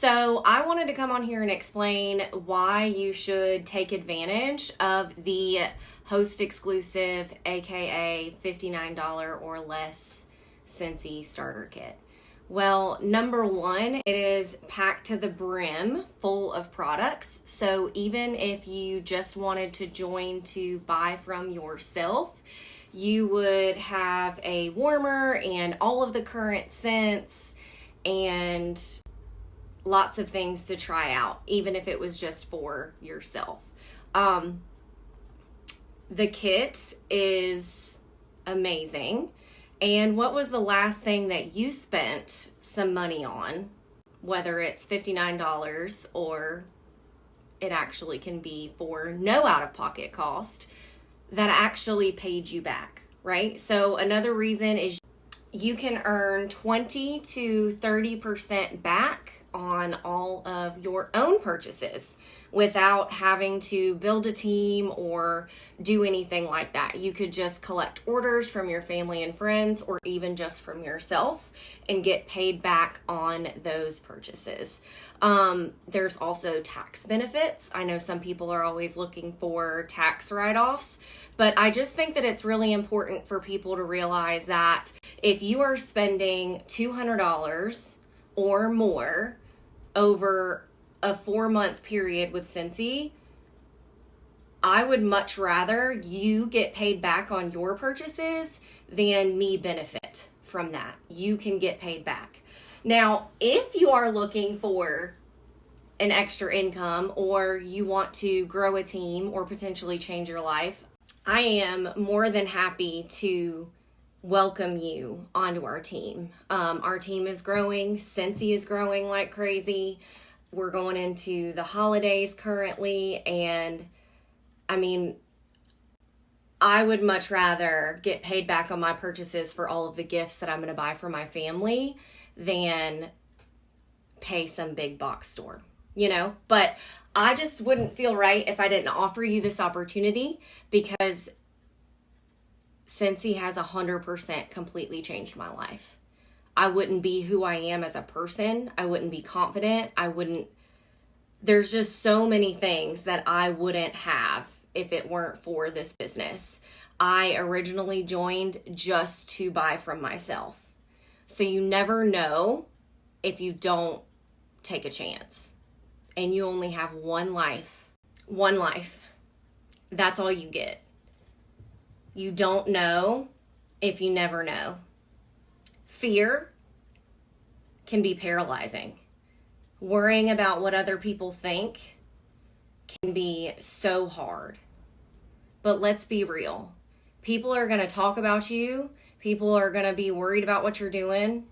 So I wanted to come on here and explain why you should take advantage of the host exclusive, aka $59 or less Scentsy starter kit. Well, number one, it is packed to the brim full of products. So even if you just wanted to join to buy from yourself, you would have a warmer and all of the current scents and lots of things to try out, even if it was just for yourself. The kit is amazing. And what was the last thing that you spent some money on, whether it's $59 or it actually can be for no out-of-pocket cost, that actually paid you back, right? So another reason is you can earn 20 to 30% back on all of your own purchases without having to build a team or do anything like that. You could just collect orders from your family and friends or even just from yourself and get paid back on those purchases. There's also tax benefits. I know some people are always looking for tax write-offs, but I just think that it's really important for people to realize that if you are spending $200 or more over a 4-month period with Scentsy, I would much rather you get paid back on your purchases than me benefit from that. You can get paid back. Now, if you are looking for an extra income or you want to grow a team or potentially change your life, I am more than happy to welcome you onto our team. Our team is growing. Scentsy is growing like crazy. We're going into the holidays currently, and I mean, I would much rather get paid back on my purchases for all of the gifts that I'm going to buy for my family than pay some big box store, But I just wouldn't feel right if I didn't offer you this opportunity, because Scentsy has 100% completely changed my life. I wouldn't be who I am as a person. I wouldn't be confident. There's just so many things that I wouldn't have if it weren't for this business. I originally joined just to buy from myself. So you never know if you don't take a chance. And you only have one life. One life. That's all you get. You don't know if you never know. Fear can be paralyzing. Worrying about what other people think can be so hard. But let's be real. People are going to talk about you. People are going to be worried about what you're doing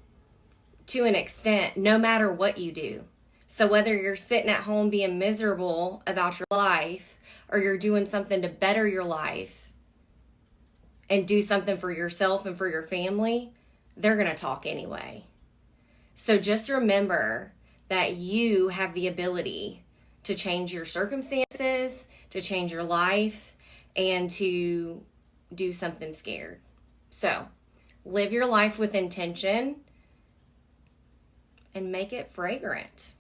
to an extent, no matter what you do. So whether you're sitting at home being miserable about your life or you're doing something to better your life and do something for yourself and for your family, they're going to talk anyway. So just remember that you have the ability to change your circumstances, to change your life, and to do something scared. So live your life with intention and make it fragrant.